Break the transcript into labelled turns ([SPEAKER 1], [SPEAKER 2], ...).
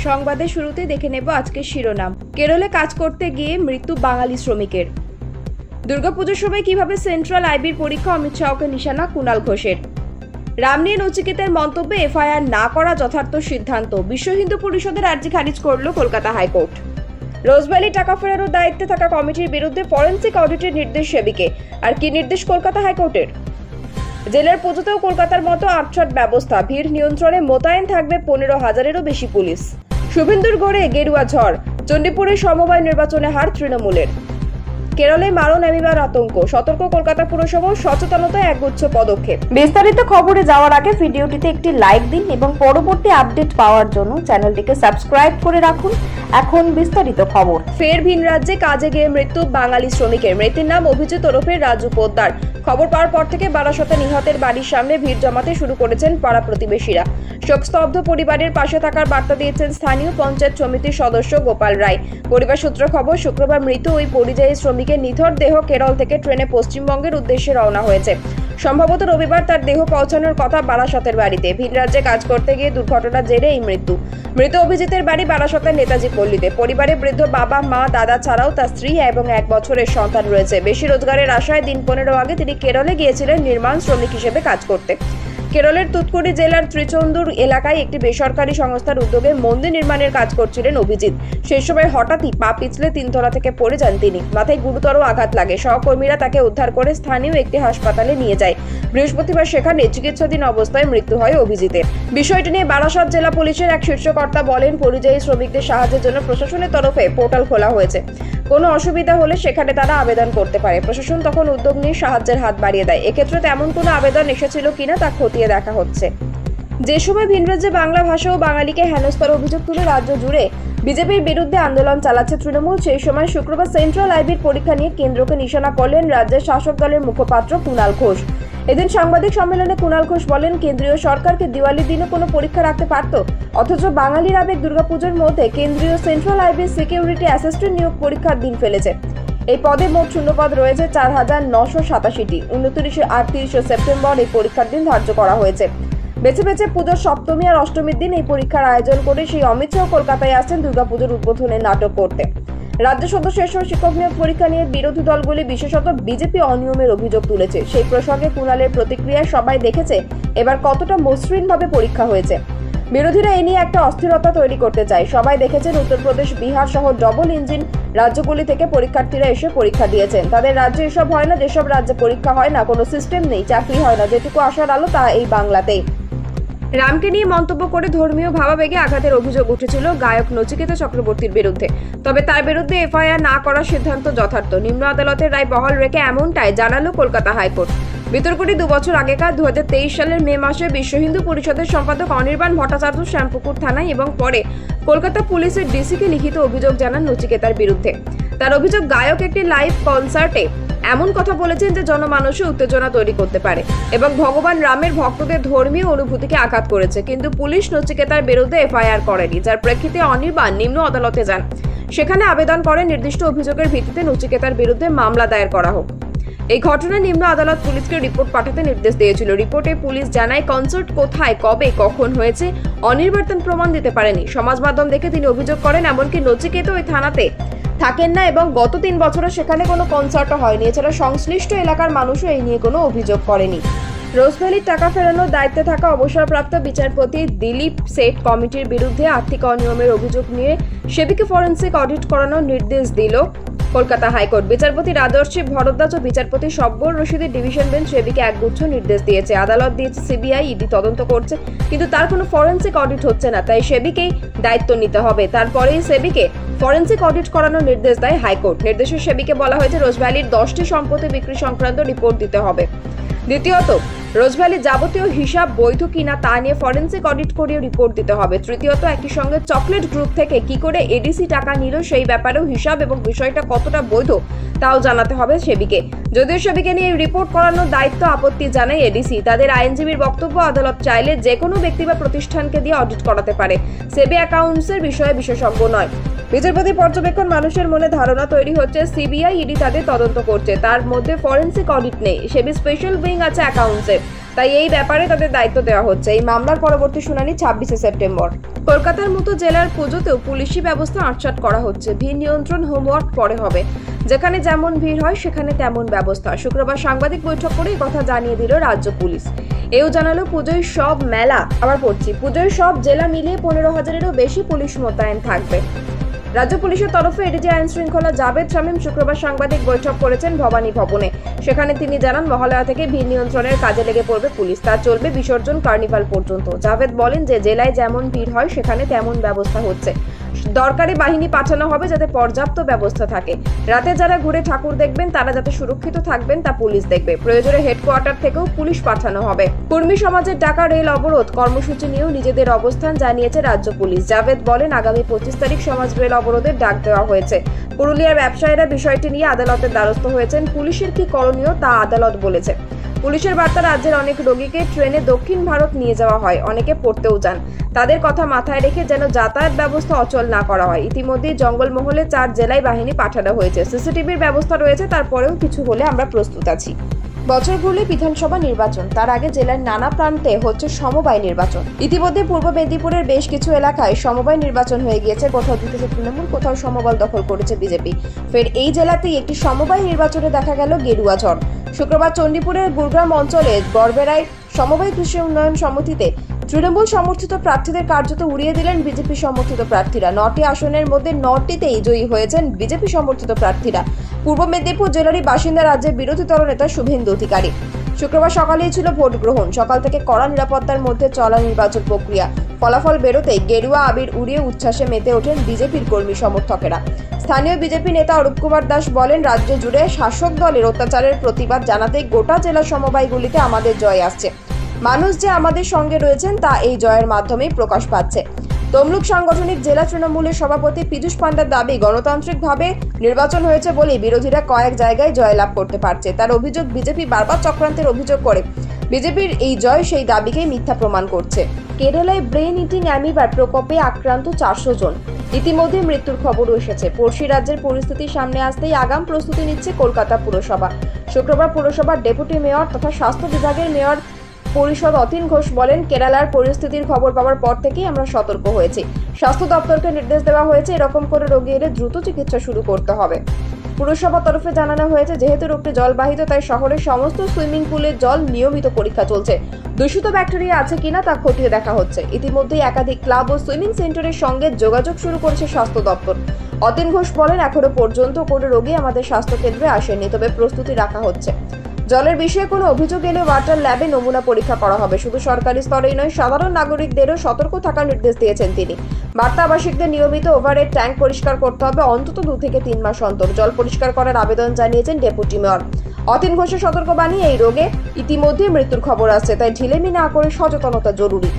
[SPEAKER 1] সংবাদের শুরুতে দেখে নেব আজকের শিরোনাম। কেরলে কাজ করতে গিয়ে মৃত্যু বাঙালি শ্রমিকের। দুর্গাপুজোর সময় কিভাবে সেন্ট্রাল আইবির পরীক্ষা, অমিত শাহকে নিশানা কুণাল ঘোষের। রাম নিয়ে নচিকেতার মন্তব্যে এফআইআর না করা যথার্থ সিদ্ধান্ত, বিশ্ব হিন্দু পরিষদের আর্জি খারিজ করল কলকাতা হাইকোর্ট। রোজভ্যালি টাকা ফেরানোর দায়িত্বে থাকা কমিটির বিরুদ্ধে ফরেন্সিক অডিটের নির্দেশ সেবিকে। আর কি নির্দেশ কলকাতা হাইকোর্টের? জেলার পুজোতেও কলকাতার মতো আটছট ব্যবস্থা, ভিড় নিয়ন্ত্রণে মোতায়েন থাকবে 15,000-এরও বেশি পুলিশ। শুভেন্দুর গড়ে গেরুয়া ঝড়, চণ্ডীপুরে সমবায় নির্বাচনে হার তৃণমূলের। কেরলে মারণ অ্যামিবার আতঙ্ক, সতর্ক কলকাতা পুরসভা, সচেতনতায় একগুচ্ছ পদক্ষেপ। বিস্তারিত খবরে যাওয়ার আগে ভিডিওটিতে একটি লাইক দিন এবং পরবর্তী আপডেট পাওয়ার জন্য চ্যানেলটিকে সাবস্ক্রাইব করে রাখুন। এখন বিস্তারিত খবর। ফের ভিন রাজ্যে কাজে গিয়ে মৃত্যু বাঙালি শ্রমিকের। মৃতের নাম অভিজিৎ ওরফে রাজু পোদ্দার। খবর পাওয়ার পর থেকে বারাসতে নিহতের বাড়ির সামনে ভিড় জমাতে শুরু করেছেন পাড়া প্রতিবেশীরা। শোকস্তব্ধ পরিবারের পাশে থাকার বার্তা দিয়েছেন স্থানীয় পঞ্চায়েত সমিতির সদস্য গোপাল রায়। পরিবার সূত্র খবর, শুক্রবার মৃত ওই পরিযায়ী শ্রমিকের নিথর দেহ কেরল থেকে ট্রেনে পশ্চিমবঙ্গের উদ্দেশ্যে রওনা হয়েছে। সম্ভবত রবিবার তার দেহ পৌঁছানোর কথা বারাসতের বাড়িতে। ভিন রাজ্যে কাজ করতে গিয়ে দুর্ঘটনার জেরে এই মৃত্যু। মৃত অভিজিতের বাড়ি বারাসতের নেতাজি পল্লীতে। পরিবারে বৃদ্ধ বাবা, মা, দাদা ছাড়াও তার স্ত্রী এবং 1 বছরের সন্তান রয়েছে। বেশি রোজগারের আশায় দিন 15 আগে তিনি কেরলে গিয়েছিলেন নির্মাণ শ্রমিক হিসেবে কাজ করতে। কেরলের তুতকুড়ি জেলার ত্রিচন্দুর এলাকায় একটি বেসরকারি সংস্থার উদ্যোগে মন্দির নির্মাণের কাজ করছিলেন অভিজিৎ। সেই সময় হঠাৎই পা পিছলে 3 তলা থেকে পড়ে যান তিনি। মাথায় গুরুতর আঘাত লাগে। সহকর্মীরা তাকে উদ্ধার করে স্থানীয় একটি হাসপাতালে নিয়ে যায়। বৃহস্পতিবার সেখানে চিকিৎসাধীন অবস্থায় মৃত্যু হয় অভিজিতের। বিষয়টি নিয়ে বারাসত জেলা পুলিশের এক শীর্ষকর্তা বলেন, পরিযায়ী শ্রমিকদের সাহায্যের জন্য প্রশাসনের তরফে পোর্টাল খোলা হয়েছে। কোনো অসুবিধা হলে সেখানে তারা আবেদন করতে পারে। প্রশাসন তখন উদ্যোগ নিয়ে সাহায্যের হাত বাড়িয়ে দেয়। এক্ষেত্রে তেমন কোনো আবেদন এসেছিল কিনা তা খতিয়ে দেখা হচ্ছে। যে সময় ভিন রাজ্যে বাংলা ভাষা ও বাঙালিকে হেনস্থার অভিযোগ তুলে রাজ্য জুড়ে বিজেপির বিরুদ্ধে আন্দোলন চালাচ্ছে তৃণমূল, সেই সময় শুক্রবার সেন্ট্রাল আইবির পরীক্ষা নিয়ে কেন্দ্রকে নিশানা করলেন রাজ্যের শাসক দলের মুখপাত্র কুণাল ঘোষ। এদিন সাংবাদিক সম্মেলনে কুণাল ঘোষ বলেন, কেন্দ্রীয় সরকারকে দিওয়ালির দিনে কোনো পরীক্ষা রাখতে পারত, অথচ বাঙালির আবেগ দুর্গাপুজোর মধ্যে কেন্দ্রীয় সেন্ট্রাল আইবির সিকিউরিটি অ্যাসিস্ট্যান্ট নিয়োগ পরীক্ষার দিন ফেলেছে। এই পদে মোট শূন্যপদ রয়েছে 4,987টি। 29 আর 30 সেপ্টেম্বর এই পরীক্ষার দিন ধার্য করা হয়েছে। বেছে বেছে পুজোর সপ্তমী আর অষ্টমীর দিন এই পরীক্ষার আয়োজন করে সেই অমিত শাহ কলকাতায় আসছেন দুর্গাপুজোর উদ্বোধনের নাটক করতে। রাজ্য সদস্য শিক্ষক নিয়োগ পরীক্ষা নিয়ে বিরোধী দলগুলি বিশেষত বিজেপি অনিয়মের অভিযোগ তুলেছে। সেই প্রসঙ্গে কুণালের প্রতিক্রিয়ায় সবাই দেখেছে এবার কতটা মসৃণভাবে পরীক্ষা হয়েছে। বিরোধীরা এ নিয়ে একটা অস্থিরতা তৈরি করতে চায়। সবাই দেখেছেন উত্তরপ্রদেশ, বিহার সহ ডবল ইঞ্জিন রাজ্যগুলি থেকে পরীক্ষার্থীরা এসে পরীক্ষা দিয়েছেন। তাদের রাজ্যে এসব হয় না। যেসব রাজ্যে পরীক্ষা হয় না, কোনো সিস্টেম নেই, চাকরি হয় না, যেটুকু আসার আলো তা এই বাংলাতেই। রামকে নিয়ে মন্তব্য করে ধর্মীয় ভাবাবেগে আঘাতের অভিযোগ উঠেছিল গায়ক নচিকেতা চক্রবর্তীর বিরুদ্ধে। তবে তার বিরুদ্ধে এফআইআর না করার সিদ্ধান্ত যথার্থ। নিম্ন আদালতের রায় বহাল রেখে এমনটাই জানালো কলকাতা হাইকোর্ট। বিতর্কটি 2 বছর আগেকার 2023 সালের মে মাসে বিশ্ব হিন্দু পরিষদের সম্পাদক অনির্বাণ ভট্টাচার্য শ্যামপুকুর থানায় এবং পরে কলকাতা পুলিশের ডিসিকে লিখিত অভিযোগ জানান নচিকেতার বিরুদ্ধে। তার অভিযোগ, গায়ক একটি লাইভ কনসার্টে এমন কথা বলেছেন যে জনমানসে উত্তেজনা তৈরি করতে পারে এবং ভগবান রামের ভক্তদের ধর্মীয় অনুভূতিকে আঘাত করেছে। কিন্তু পুলিশ নচিকেতার বিরুদ্ধে এফআইআর করেনি, যার প্রেক্ষিতে অনির্বাণ নিম্ন আদালতে যান। সেখানে আবেদন করে নির্দিষ্ট অভিযোগের ভিত্তিতে নচিকেতার বিরুদ্ধে মামলা দায়ের করা হোক। এই ঘটনায় নিম্ন আদালত পুলিশকে রিপোর্ট পাঠাতে নির্দেশ দিয়েছিল। রিপোর্টে পুলিশ জানায়, কনসার্ট কোথায়, কবে, কখন হয়েছে অনির্বাণ প্রমাণ দিতে পারেনি। সমাজ মাধ্যম দেখে তিনি অভিযোগ করেন এমনকি নচিকেতা ওই থানাতে থাকেন না এবং গত 3 বছরে সেখানে কোনো কনসার্টও হয়নি। এছাড়া সংশ্লিষ্ট এলাকার মানুষও এই নিয়ে কোনো অভিযোগ করেনি। রোজভ্যালির টাকা ফেরানোর দায়িত্বে থাকা অবসরপ্রাপ্ত বিচারপতি দিলীপ সেঠ কমিটির বিরুদ্ধে আর্থিক অনিয়মের অভিযোগ নিয়ে সেবিকে ফরেন্সিক অডিট করানোর নির্দেশ দিল কলকাতা হাইকোর্ট। বিচারপতি রাজর্ষি ভরদ্বাজ ও বিচারপতি সব্বর রশিদের ডিভিশন বেঞ্চ সেবিকে একগুচ্ছ নির্দেশ দিয়েছে। আদালত দিয়েছে সিবিআই, ইডি তদন্ত করছে, কিন্তু তার কোনো ফরেন্সিক অডিট হচ্ছে না, তাই সেবিকেই দায়িত্ব নিতে হবে। তারপরেই সেবিকে ফরেন্সিক অডিট করানোর নির্দেশ দেয় হাইকোর্ট। নির্দেশে সেবিকে বলা হয়েছে রোজভ্যালির 10টি সম্পত্তি বিক্রি সংক্রান্ত রিপোর্ট দিতে হবে। দ্বিতীয়ত, রোজভ্যালির যাবতীয় হিসাব বৈধ কিনা তা নিয়ে ফরেন্সিক অডিট করিয়ে রিপোর্ট দিতে হবে। তৃতীয়ত, একই সঙ্গে চকলেট গ্রুপ থেকে কি করে এডিসি টাকা নিল সেই ব্যাপারেও হিসাব এবং বিষয়টা কতটা বৈধ তাও জানাতে হবে সেবিকে। যদিও সেবিকে নিয়ে রিপোর্ট করানোর দায়িত্ব আপত্তি জানায় এডিসি। তাদের আইনজীবীর বক্তব্য, আদালত চাইলে যে কোনো ব্যক্তি বা প্রতিষ্ঠানকে দিয়ে অডিট করাতে পারে, সেবি অ্যাকাউন্টসের বিষয়ে বিশেষজ্ঞ নয়। বিচারপতি পর্যবেক্ষণ, মানুষের মনে ধারণা তৈরি হচ্ছে সিবিআই, ইডি তাদের তদন্ত করছে, তার মধ্যে ফরেন্সিক অডিট নেই। সেবি স্পেশাল উইং আছে অ্যাকাউন্টসের। তাই এই ব্যাপারে তাদের দায়িত্ব দেওয়া হচ্ছে। এই মামলার পরবর্তী শুনানি 26শে সেপ্টেম্বর। কলকাতার মতো জেলার পুজোতেও পুলিশি ব্যবস্থা আটসাট করা হচ্ছে। ভিড় নিয়ন্ত্রণ হোমওয়ার্ক পরে হবে, যেখানে যেমন ভিড় হয় সেখানে তেমন ব্যবস্থা। শুক্রবার সাংবাদিক বৈঠক করে এই কথা জানিয়ে দিল রাজ্য পুলিশ। এও জানালো পুজোয় সব জেলা মিলিয়ে 15,000-এরও বেশি পুলিশ মোতায়েন থাকবে। রাজ্য পুলিশের তরফে এডিজি আইন শৃঙ্খলা জাভেদ শামীম শুক্রবার সাংবাদিক বৈঠক করেছেন ভবানী ভবনে। সেখানে তিনি জানান, মহালয়া থেকে ভিড় নিয়ন্ত্রণের কাজে লেগে পড়বে পুলিশ। তা চলবে বিসর্জন কার্নিভাল পর্যন্ত। জাভেদ বলেন যে জেলায় যেমন ভিড় হয় সেখানে তেমন ব্যবস্থা হচ্ছে। দরকারি বাহিনী পাঠানো হবে যাতে পর্যাপ্ত ব্যবস্থা থাকে। রাতে যারা ঘুরে ঠাকুর দেখবেন তারা যাতে সুরক্ষিত থাকবেন তা পুলিশ দেখবে। প্রয়োজনে হেডকোয়ার্টার থেকেও পুলিশ পাঠানো হবে। কর্মী সমাজের ডাকা রেল অবরোধ কর্মসূচি নিয়েও নিজেদের অবস্থান জানিয়েছে রাজ্য পুলিশ। জাভেদ বলেন, আগামী 25 তারিখ সমাজ রেল অবরোধের ডাক দেওয়া হয়েছে। পুরুলিয়ার ব্যবসায়ীরা বিষয়টি নিয়ে আদালতের দ্বারস্থ হয়েছেন। পুলিশের কি করণীয় তা আদালত বলেছে। পুলিশের বার্তা, রাজ্যের অনেক রোগীকে ট্রেনে দক্ষিণ ভারত নিয়ে যাওয়া হয়, অনেকে পড়তেও যান। তাদের কথা মাথায় রেখে যেন যাতায়াত ব্যবস্থা অচল না করা হয়। ইতিমধ্যেই জঙ্গলমহলে 4 জেলায় বাহিনী পাঠানো হয়েছে। সিসিটিভির ব্যবস্থা রয়েছে, তারপরেও কিছু হলে আমরা প্রস্তুত আছি। বছর ঘুরলে বিধানসভা নির্বাচন, তার আগে জেলার নানা প্রান্তে হচ্ছে সমবায় নির্বাচন। ইতিমধ্যে পূর্ব মেদিনীপুরের বেশ কিছু এলাকায় সমবায় নির্বাচন হয়ে গিয়েছে। কোথাও জিতেছে তৃণমূল, কোথাও সমবল দখল করেছে বিজেপি। ফের এই জেলাতেই একটি সমবায় নির্বাচনে দেখা গেল গেরুয়া ঝড়। শুক্রবার চণ্ডীপুরের গুরগ্রাম অঞ্চলে বরবেড়ায় সমবায় কৃষি উন্নয়ন সমিতিতে তৃণমূল সমর্থিত প্রার্থীদের কার্যত উড়িয়ে দিলেন বিজেপি সমর্থিত প্রার্থীরা। 9টি আসনের মধ্যে 9টিতেই জয়ী হয়েছেন বিজেপি সমর্থিত প্রার্থীরা। পূর্ব মেদিনীপুর জেলারই বাসিন্দা রাজ্যের বিরোধী দলনেতা শুভেন্দু অধিকারী। শুক্রবার সকালেই ছিল ভোট গ্রহণ। সকাল থেকে কড়া নিরাপত্তার মধ্যে চলা নির্বাচন প্রক্রিয়া। ফলাফল বেরোতেই গেরুয়া আবির উড়িয়ে উচ্ছ্বাসে মেতে ওঠেন বিজেপির কর্মী সমর্থকেরা। স্থানীয় বিজেপি নেতা অরূপ কুমার দাস বলেন, রাজ্য জুড়ে শাসক দলের অত্যাচারের প্রতিবাদ জানাতেই গোটা জেলা সমবায়গুলিতে আমাদের জয় আসছে। মানুষ যে আমাদের সঙ্গে রয়েছেন তা এই জয়ের মাধ্যমেই প্রকাশ পাচ্ছে। তমলুক সাংগঠনিক জেলা তৃণমূলের সভাপতি পীযূষ পান্ডার দাবি, গণতান্ত্রিকভাবে নির্বাচন হয়েছে বলেই বিরোধীরা কয়েক জায়গায় জয়লাভ করতে পারছে। তার অভিযোগ, বিজেপি বারবার চক্রান্তের অভিযোগ করে বিজেপির এই জয় সেই দাবিকেই মিথ্যা প্রমাণ করছে। কেরালায় ব্রেন ইটিং অ্যামিবার প্রকোপে আক্রান্ত 400 জন। ইতিমধ্যে মৃত্যুর খবরও এসেছে। পড়শি রাজ্যের পরিস্থিতি সামনে আসতেই আগাম প্রস্তুতি নিচ্ছে কলকাতা পুরসভা। শুক্রবার পুরসভার ডেপুটি মেয়র তথা স্বাস্থ্য বিভাগের মেয়র পরিষদ অতীন ঘোষ বলেন, কেরালার পরিস্থিতির খবর পাওয়ার পর থেকেই আমরা সতর্ক হয়েছি। স্বাস্থ্য দপ্তরকে নির্দেশ দেওয়া হয়েছে এরকম করে রোগী এলে দ্রুত চিকিৎসা শুরু করতে হবে। পুরসভার তরফে জানানো হয়েছে, যেহেতু রোগটি জলবাহিত তাই শহরের সমস্ত সুইমিং পুলের জল নিয়মিত পরীক্ষা চলছে। দূষিত ব্যাকটেরিয়া আছে কিনা তা খতিয়ে দেখা হচ্ছে। ইতিমধ্যেই একাধিক ক্লাব ও সুইমিং সেন্টারের সঙ্গে যোগাযোগ শুরু করেছে স্বাস্থ্য দপ্তর। অতীন ঘোষ বলেন, এখনো পর্যন্ত কোনো রোগী আমাদের স্বাস্থ্য কেন্দ্রে আসেনি, তবে প্রস্তুতি রাখা হচ্ছে। জলের বিষয়ে কোনো অভিযোগ এলে ওয়াটার ল্যাবে নমুনা পরীক্ষা করা হবে। শুধু সরকারি স্তরেই নয়, সাধারণ নাগরিকদেরও সতর্ক থাকার নির্দেশ দিয়েছেন তিনি। বার্তা আবাসিকদের নিয়মিত ওভারহেড ট্যাঙ্ক পরিষ্কার করতে হবে অন্তত 2 থেকে 3 মাস অন্তর। জল পরিষ্কার করার আবেদন জানিয়েছেন ডেপুটি মেয়র অতীন ঘোষের সতর্কবাণী, এই রোগে ইতিমধ্যে মৃত্যুর খবর আসছে, তাই ঢিলেমি না করে সচেতনতা জরুরি।